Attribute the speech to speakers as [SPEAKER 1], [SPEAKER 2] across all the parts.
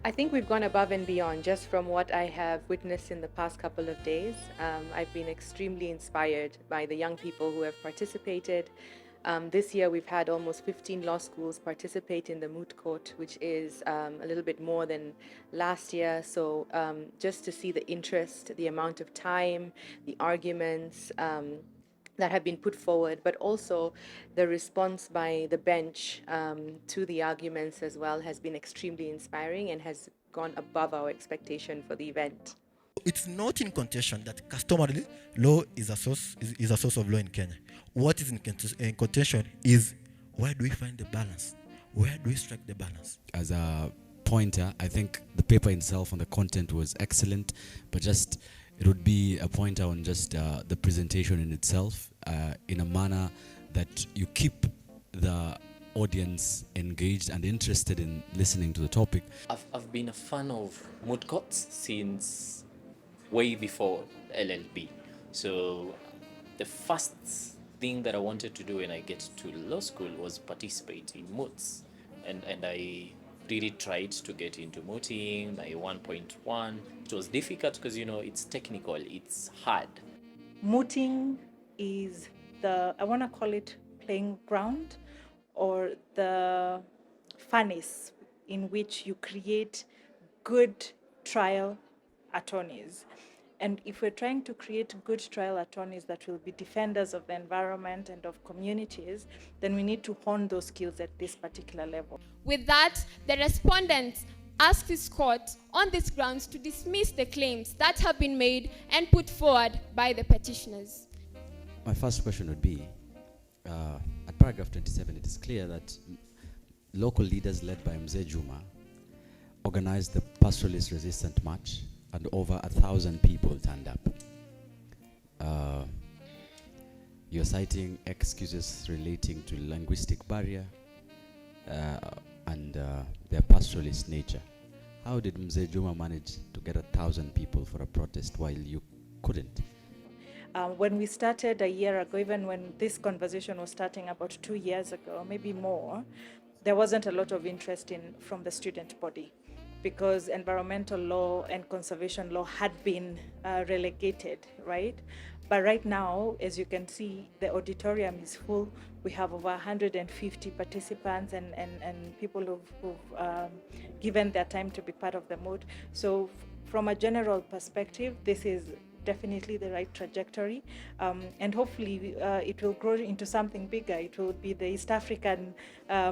[SPEAKER 1] I think we've gone above and beyond just from what I have witnessed in the past couple of days. I've been extremely inspired by the young people who have participated. This year, we've had almost 15 law schools participate in the Moot Court, which is a little bit more than last year. So just to see the interest, the amount of time, the arguments, that have been put forward, but also the response by the bench to the arguments as well has been extremely inspiring and has gone above our expectation for the event.
[SPEAKER 2] It's not in contention that customary law is a source of law in Kenya. What is in contention is, where do we find the balance? Where do we strike the balance?
[SPEAKER 3] As a pointer, I think the paper itself and the content was excellent, but just it would be a pointer on just the presentation in itself, in a manner that you keep the audience engaged and interested in listening to the topic.
[SPEAKER 4] I've been a fan of moot courts since way before LLB. So the first thing that I wanted to do when I get to law school was participate in moots. And I really tried to get into mooting, my 1.1. It was difficult because, it's technical, it's hard.
[SPEAKER 5] Mooting is I want to call it playing ground, or the furnace in which you create good trial attorneys. And if we're trying to create good trial attorneys that will be defenders of the environment and of communities, then we need to hone those skills at this particular level.
[SPEAKER 6] With that, the respondents asked this court on these grounds to dismiss the claims that have been made and put forward by the petitioners.
[SPEAKER 3] My first question would be, at paragraph 27, it is clear that local leaders led by Mzee Juma organized the pastoralist resistant march, and over 1,000 people turned up. You're citing excuses relating to linguistic barrier and their pastoralist nature. How did Mzee Juma manage to get 1,000 people for a protest while you couldn't?
[SPEAKER 5] When we started a year ago, even when this conversation was starting about 2 years ago, maybe more, there wasn't a lot of interest from the student body, because environmental law and conservation law had been relegated, right? But right now, as you can see, the auditorium is full. We have over 150 participants and people who've given their time to be part of the mood. So from a general perspective, this is definitely the right trajectory, and hopefully it will grow into something bigger. It will be the East African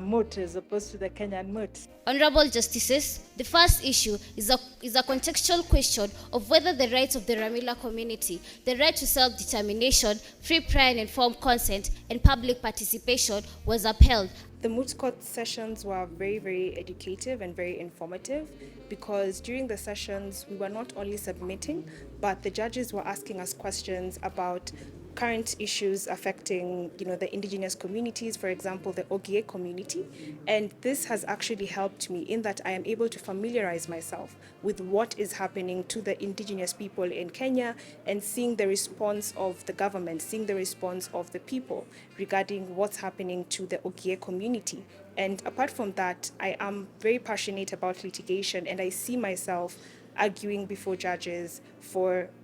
[SPEAKER 5] moot as opposed to the Kenyan moot.
[SPEAKER 7] Honorable Justices, the first issue is a contextual question of whether the rights of the Ramila community, the right to self-determination, free, prior and informed consent, and public participation was upheld.
[SPEAKER 8] The moot court sessions were very, very educative and very informative, because during the sessions we were not only submitting, but the judges were asking us questions about current issues affecting, the indigenous communities, for example, the Ogie community. And this has actually helped me in that I am able to familiarize myself with what is happening to the indigenous people in Kenya, and seeing the response of the government, seeing the response of the people regarding what's happening to the Ogie community. And apart from that, I am very passionate about litigation, and I see myself arguing before judges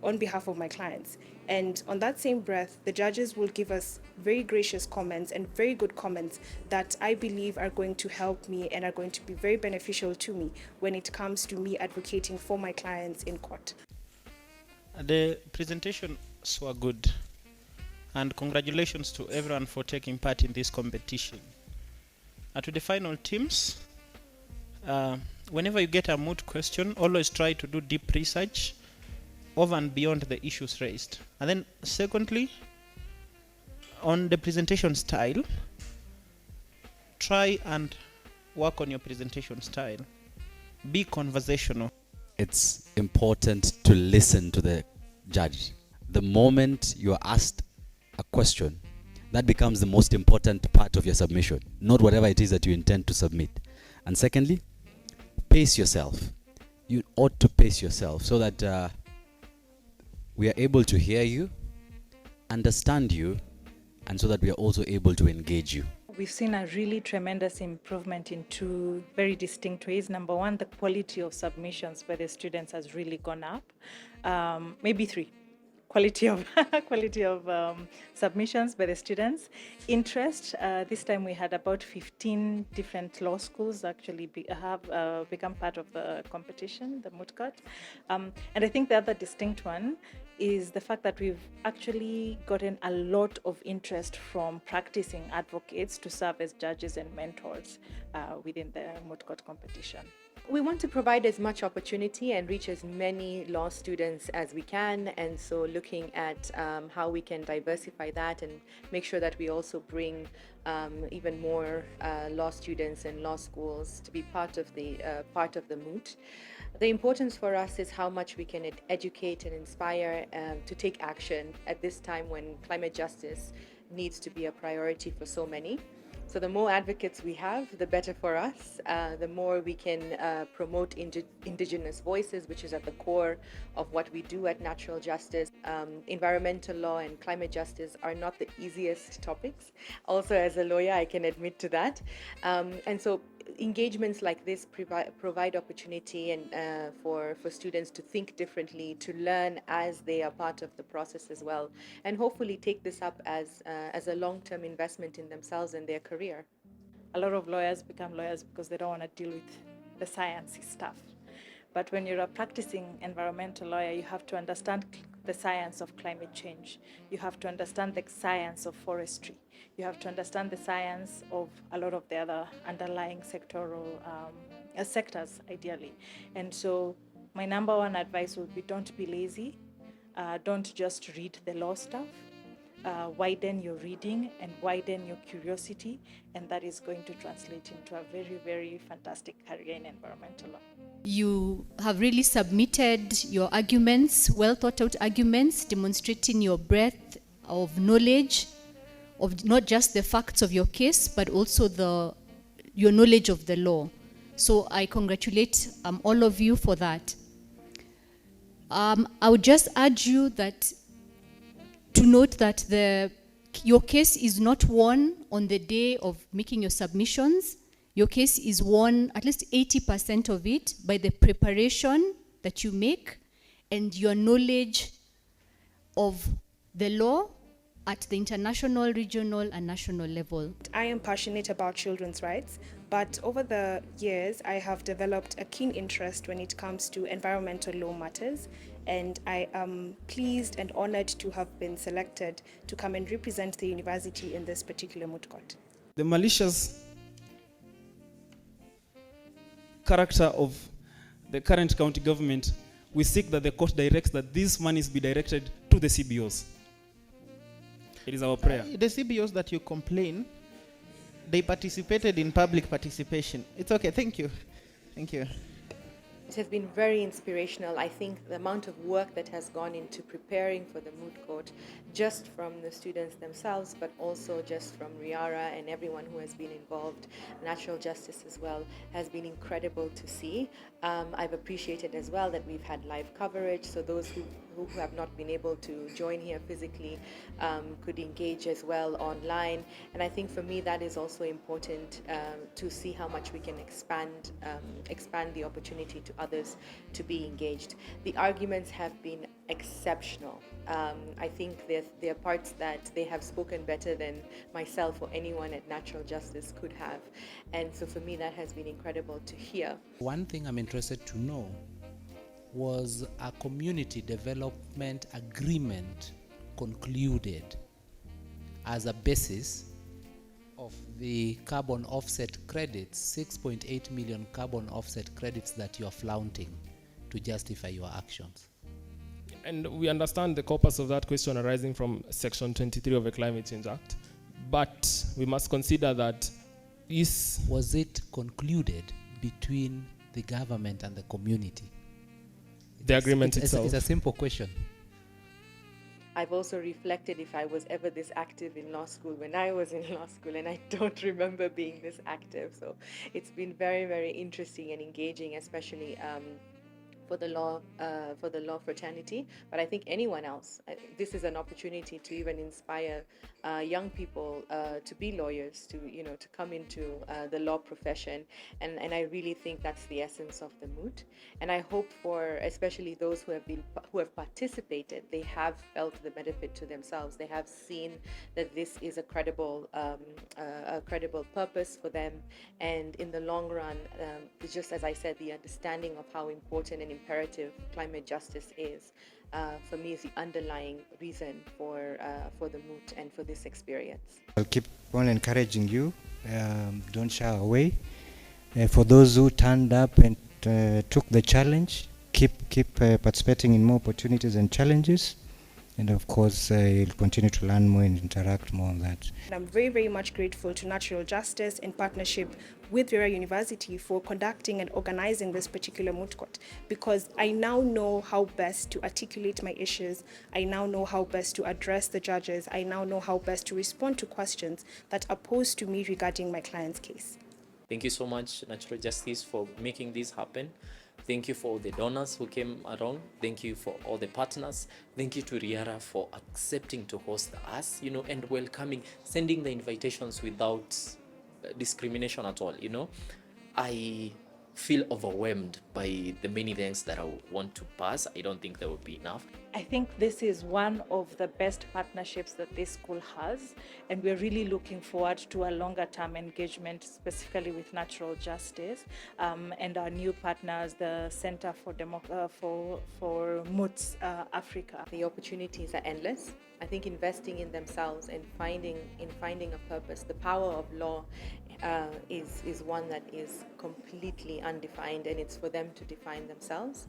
[SPEAKER 8] on behalf of my clients. And on that same breath, the judges will give us very gracious comments and very good comments that I believe are going to help me and are going to be very beneficial to me when it comes to me advocating for my clients in court.
[SPEAKER 9] The presentations were good, and congratulations to everyone for taking part in this competition. To the final teams, whenever you get a moot question, always try to do deep research over and beyond the issues raised. And then secondly, on the presentation style, try and work on your presentation style. Be conversational.
[SPEAKER 3] It's important to listen to the judge. The moment you are asked a question, that becomes the most important part of your submission, not whatever it is that you intend to submit. And secondly, pace yourself. You ought to pace yourself so that we are able to hear you, understand you, and so that we are also able to engage you.
[SPEAKER 5] we've seen a really tremendous improvement in two very distinct ways. Number one, the quality of submissions by the students has really gone up. Maybe three. Quality of submissions by the students. Interest. This time we had about 15 different law schools actually have become part of the competition, the Moot Court. And I think the other distinct one is the fact that we've actually gotten a lot of interest from practicing advocates to serve as judges and mentors within the Moot Court competition.
[SPEAKER 1] We want to provide as much opportunity and reach as many law students as we can, and so looking at how we can diversify that and make sure that we also bring even more law students and law schools to be part of the Moot. The importance for us is how much we can educate and inspire to take action at this time when climate justice needs to be a priority for so many. So the more advocates we have, the better for us. The more we can promote indigenous voices, which is at the core of what we do at Natural Justice. Environmental law and climate justice are not the easiest topics. Also, as a lawyer, I can admit to that. And so engagements like this provide opportunity and for students to think differently, to learn as they are part of the process as well, and hopefully take this up as a long-term investment in themselves and their career.
[SPEAKER 5] A lot of lawyers become lawyers because they don't want to deal with the sciencey stuff. But when you're a practicing environmental lawyer, you have to understand the science of climate change. You have to understand the science of forestry. You have to understand the science of a lot of the other underlying sectoral sectors, ideally. And so my number one advice would be, don't be lazy. Don't just read the law stuff. Widen your reading and widen your curiosity, and that is going to translate into a very, very fantastic career in environmental law.
[SPEAKER 10] You have really submitted your arguments, well thought out arguments, demonstrating your breadth of knowledge of not just the facts of your case, but also your knowledge of the law. So I congratulate all of you for that. I would just urge you to note that your case is not won on the day of making your submissions. Your case is won, at least 80% of it, by the preparation that you make and your knowledge of the law at the international, regional, and national level.
[SPEAKER 8] I am passionate about children's rights, but over the years, I have developed a keen interest when it comes to environmental law matters, and I am pleased and honored to have been selected to come and represent the university in this particular Moot Court.
[SPEAKER 11] The malicious character of the current county government, we seek that the court directs that these monies be directed to the CBOs. It is our prayer.
[SPEAKER 9] The CBOs that you complain, they participated in public participation. It's okay, thank you. Thank you.
[SPEAKER 1] It has been very inspirational. I think the amount of work that has gone into preparing for the Moot Court, just from the students themselves, but also just from Riara and everyone who has been involved, Natural Justice as well, has been incredible to see. I've appreciated as well that we've had live coverage, so those who have not been able to join here physically could engage as well online. And I think for me that is also important to see how much we can expand the opportunity to others to be engaged. The arguments have been exceptional. I think there are parts that they have spoken better than myself or anyone at Natural Justice could have. And so for me that has been incredible to hear.
[SPEAKER 12] One thing I'm interested to know was a community development agreement concluded as a basis of the carbon offset credits, 6.8 million carbon offset credits that you are flaunting to justify your actions?
[SPEAKER 13] And we understand the corpus of that question arising from Section 23 of the Climate Change Act, but we must consider that
[SPEAKER 12] was it concluded between the government and the community?
[SPEAKER 13] The agreement itself.
[SPEAKER 12] It's a simple question.
[SPEAKER 1] I've also reflected if I was ever this active in law school when I was in law school, and I don't remember being this active. So it's been very, very interesting and engaging, especially for the law fraternity, but I think anyone else. This is an opportunity to even inspire young people to be lawyers, to come into the law profession, and I really think that's the essence of the Moot. And I hope for especially those who have participated, they have felt the benefit to themselves. They have seen that this is a credible purpose for them, and in the long run, just as I said, the understanding of how important and imperative climate justice is, for me, is the underlying reason for the Moot and for this experience.
[SPEAKER 14] I'll keep on encouraging you. Don't shy away. For those who turned up and took the challenge, keep participating in more opportunities and challenges. And of course, you'll continue to learn more and interact more on that.
[SPEAKER 8] And I'm very, very much grateful to Natural Justice in partnership with Vera University for conducting and organizing this particular moot court, because I now know how best to articulate my issues. I now know how best to address the judges. I now know how best to respond to questions that are posed to me regarding my client's case.
[SPEAKER 4] Thank you so much, Natural Justice, for making this happen. Thank you for all the donors who came along. Thank you for all the partners. Thank you to Riara for accepting to host us, and welcoming, sending the invitations without discrimination at all. I feel overwhelmed by the many things that I want to pass. I don't think there will be enough.
[SPEAKER 5] I think this is one of the best partnerships that this school has, and we're really looking forward to a longer term engagement, specifically with Natural Justice and our new partners, the Center for Moots Africa.
[SPEAKER 1] The opportunities are endless. I think investing in themselves and finding a purpose, the power of law is one that is completely undefined, and it's for them to define themselves.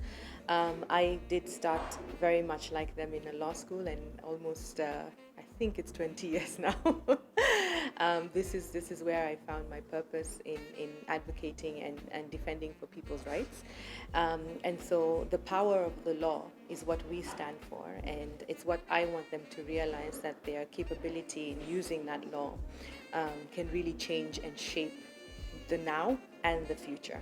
[SPEAKER 1] I did start very much like them in a law school, and almost I think it's 20 years now. This is where I found my purpose in advocating and defending for people's rights. And so the power of the law is what we stand for, and it's what I want them to realize, that their capability in using that law can really change and shape the now and the future.